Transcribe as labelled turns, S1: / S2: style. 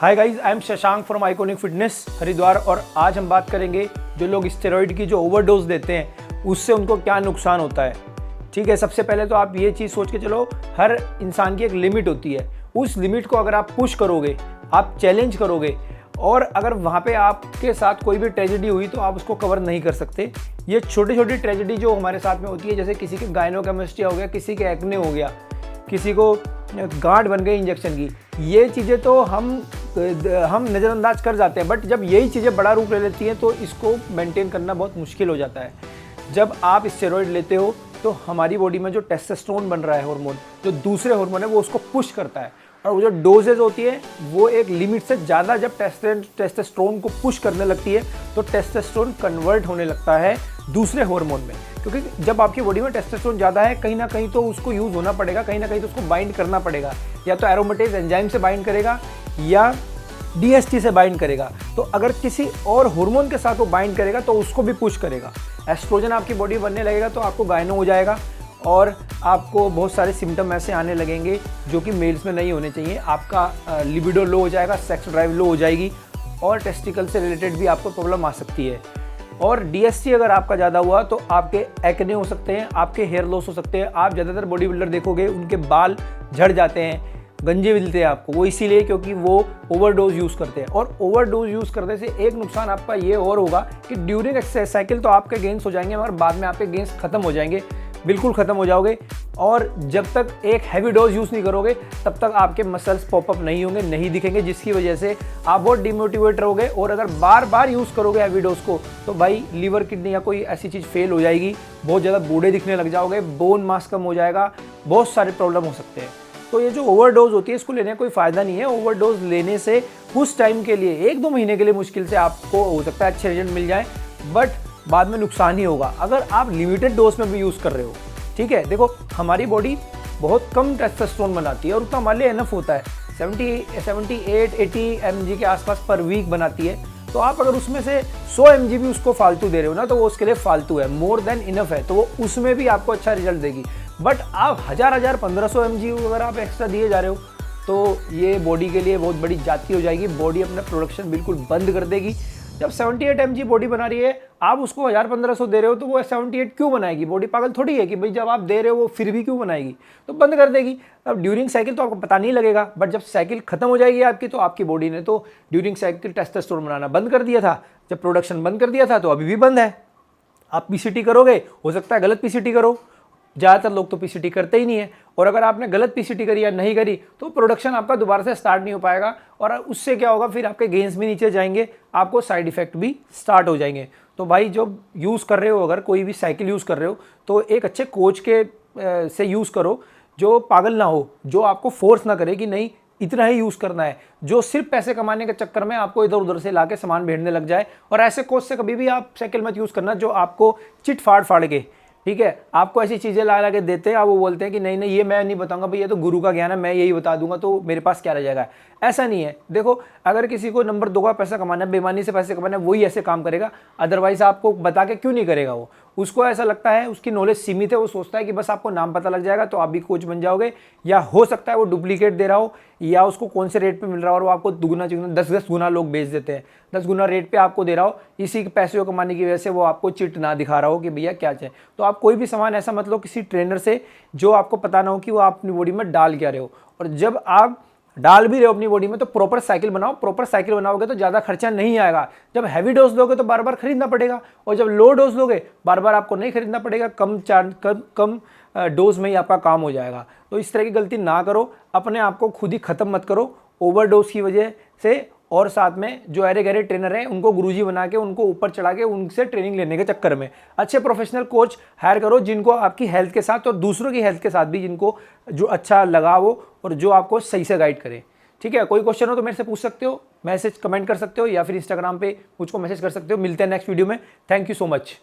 S1: Hi guys, I am Shashank from iconic fitness Haridwar और आज हम बात करेंगे जो लोग स्टेरॉइड की जो ओवरडोज देते हैं उससे उनको क्या नुकसान होता है। ठीक है, सबसे पहले तो आप ये चीज़ सोच के चलो, हर इंसान की एक लिमिट होती है। उस लिमिट को अगर आप पुश करोगे, आप चैलेंज करोगे और अगर वहाँ पे आपके साथ कोई भी ट्रेजेडी हुई तो आप उसको कवर नहीं कर सकते। ये छोटी छोटी ट्रेजेडी जो हमारे साथ में होती है, जैसे किसी के गायनोकेमिस्ट्रिया हो गया, किसी के एक्ने हो गया, किसी को गांठ बन गई इंजेक्शन की, ये चीज़ें तो हम नज़रअंदाज कर जाते हैं। बट जब यही चीज़ें बड़ा रूप ले लेती हैं तो इसको मेंटेन करना बहुत मुश्किल हो जाता है। जब आप स्टेरॉइड लेते हो तो हमारी बॉडी में जो टेस्टोस्टेरोन बन रहा है हार्मोन, जो दूसरे हार्मोन है, वो उसको पुश करता है और वो जो डोजेज होती है वो एक लिमिट से ज़्यादा जब टेस्टोस्टेरोन को पुश करने लगती है तो टेस्टोस्टेरोन कन्वर्ट होने लगता है दूसरे हार्मोन में। क्योंकि जब आपकी बॉडी में टेस्टोस्टेरोन ज़्यादा है, कहीं ना कहीं तो उसको यूज़ होना पड़ेगा, कहीं ना कहीं तो उसको बाइंड करना पड़ेगा। या तो एरोमेटेज एंजाइम से बाइंड करेगा या DHT से बाइंड करेगा। तो अगर किसी और हार्मोन के साथ वो बाइंड करेगा तो उसको भी पुश करेगा। एस्ट्रोजन आपकी बॉडी बनने लगेगा तो आपको गायनो हो जाएगा और आपको बहुत सारे सिम्टम ऐसे आने लगेंगे जो कि मेल्स में नहीं होने चाहिए। आपका लिबिडो लो हो जाएगा, सेक्स ड्राइव लो हो जाएगी और टेस्टिकल से रिलेटेड भी आपको प्रॉब्लम आ सकती है। और DHT अगर आपका ज़्यादा हुआ तो आपके एक्ने हो सकते हैं, आपके हेयर लॉस हो सकते हैं। आप ज़्यादातर बॉडी बिल्डर देखोगे उनके बाल झड़ जाते हैं, गंजे मिलते हैं आपको, वो इसीलिए क्योंकि वो ओवरडोज यूज़ करते हैं। और ओवरडोज यूज़ करने से एक नुकसान आपका ये और होगा कि ड्यूरिंग एक्सरसाइज साइकिल तो आपके गेंस हो जाएंगे मगर बाद में आपके गेंस खत्म हो जाएंगे, बिल्कुल ख़त्म हो जाओगे। और जब तक एक हैवी डोज यूज़ नहीं करोगे तब तक आपके मसल्स पॉपअप नहीं होंगे, नहीं दिखेंगे, जिसकी वजह से आप बहुत डिमोटिवेट रहोगे। और अगर बार बार यूज़ करोगे हैवी डोज को तो भाई लीवर, किडनी या कोई ऐसी चीज़ फेल हो जाएगी, बहुत ज़्यादा बूढ़े दिखने लग जाओगे, बोन मास कम हो जाएगा, बहुत सारे प्रॉब्लम हो सकते हैं। तो ये जो ओवरडोज होती है इसको लेने का कोई फ़ायदा नहीं है। ओवरडोज लेने से कुछ टाइम के लिए, 1-2 महीने के लिए मुश्किल से आपको हो सकता है अच्छे रिजल्ट मिल जाए, बट बाद में नुकसान ही होगा अगर आप लिमिटेड डोज में भी यूज़ कर रहे हो। ठीक है, देखो हमारी बॉडी बहुत कम टेस्टोस्टेरोन बनाती है और उतना हमारे लिए एनफ होता है, 78-80 mg के आसपास पर वीक बनाती है। तो आप अगर उसमें से 100 mg भी उसको फालतू दे रहे हो ना तो वो उसके लिए फालतू है, मोर देन इनफ है, तो वो उसमें भी आपको अच्छा रिजल्ट देगी। बट आप 1500 mg अगर आप एक्स्ट्रा दिए जा रहे हो तो ये बॉडी के लिए बहुत बड़ी जाती हो जाएगी। बॉडी अपना प्रोडक्शन बिल्कुल बंद कर देगी। जब 78 mg बॉडी बना रही है, आप उसको 1500 दे रहे हो तो वो 78 क्यों बनाएगी? बॉडी पागल थोड़ी है कि भाई जब आप दे रहे हो वो फिर भी क्यों बनाएगी, तो बंद कर देगी। अब ड्यूरिंग साइकिल तो आपको पता नहीं लगेगा, बट जब साइकिल खत्म हो जाएगी आपकी तो आपकी बॉडी ने तो ड्यूरिंग साइकिल टेस्टोस्टेरोन बनाना बंद कर दिया था। जब प्रोडक्शन बंद कर दिया था तो अभी भी बंद है। आप PCT करोगे, हो सकता है गलत PCT करो, ज़्यादातर लोग तो PCT करते ही नहीं है। और अगर आपने गलत PCT करी या नहीं करी तो प्रोडक्शन आपका दोबारा से स्टार्ट नहीं हो पाएगा और उससे क्या होगा, फिर आपके गेंस भी नीचे जाएंगे, आपको साइड इफेक्ट भी स्टार्ट हो जाएंगे। तो भाई जो यूज़ कर रहे हो, अगर कोई भी साइकिल यूज़ कर रहे हो तो एक अच्छे कोच के से यूज़ करो जो पागल ना हो, जो आपको फोर्स ना करे कि नहीं इतना ही यूज़ करना है, जो सिर्फ पैसे कमाने के चक्कर में आपको इधर उधर से लाके सामान भेजने लग जाए। और ऐसे कोच से कभी भी आप साइकिल मत यूज़ करना जो आपको चिट फाड़ के, ठीक है, आपको ऐसी चीज़ें ला के देते हैं, आप वो बोलते हैं कि नहीं ये मैं नहीं बताऊंगा भाई, ये तो गुरु का ज्ञान है, मैं यही बता दूंगा तो मेरे पास क्या रह जाएगा। ऐसा नहीं है। देखो अगर किसी को नंबर 2 का पैसा कमाना है, बेईमानी से पैसे कमाना है, वही ऐसे काम करेगा, अदरवाइज आपको बता के क्यों नहीं करेगा वो। उसको ऐसा लगता है, उसकी नॉलेज सीमित है, वो सोचता है कि बस आपको नाम पता लग जाएगा तो आप भी कोच बन जाओगे। या हो सकता है वो डुप्लीकेट दे रहा हो या उसको कौन से रेट पे मिल रहा हो और वो आपको दुगुना चिगुना 10 गुना लोग बेच देते हैं, 10 गुना रेट पे आपको दे रहा हो, इसी के पैसे को कमाने की वजह से वो आपको चिट ना दिखा रहा हो कि भैया क्या चाहिए। तो आप कोई भी सामान ऐसा मत लो किसी ट्रेनर से जो आपको पता ना हो कि वो आप अपनी बॉडी में डाल क्या रहे हो। और जब आप डाल भी रहे हो अपनी बॉडी में तो प्रॉपर साइकिल बनाओ। प्रॉपर साइकिल बनाओगे तो ज़्यादा खर्चा नहीं आएगा। जब हैवी डोज लोगे तो बार बार खरीदना पड़ेगा और जब लो डोज लोगे बार बार आपको नहीं खरीदना पड़ेगा, कम डोज में ही आपका काम हो जाएगा। तो इस तरह की गलती ना करो, अपने आप को खुद ही ख़त्म मत करो ओवरडोज की वजह से। और साथ में जो अरे गहरे ट्रेनर हैं उनको गुरुजी बना के, उनको ऊपर चढ़ा के उनसे ट्रेनिंग लेने के चक्कर में अच्छे प्रोफेशनल कोच हायर करो जिनको आपकी हेल्थ के साथ और दूसरों की हेल्थ के साथ भी जिनको जो अच्छा लगा हो और जो आपको सही से गाइड करे। ठीक है, कोई क्वेश्चन हो तो मेरे से पूछ सकते हो, मैसेज कमेंट कर सकते हो या फिर इंस्टाग्राम पे मुझको मैसेज कर सकते हो। मिलते हैं नेक्स्ट वीडियो में। Thank you so much.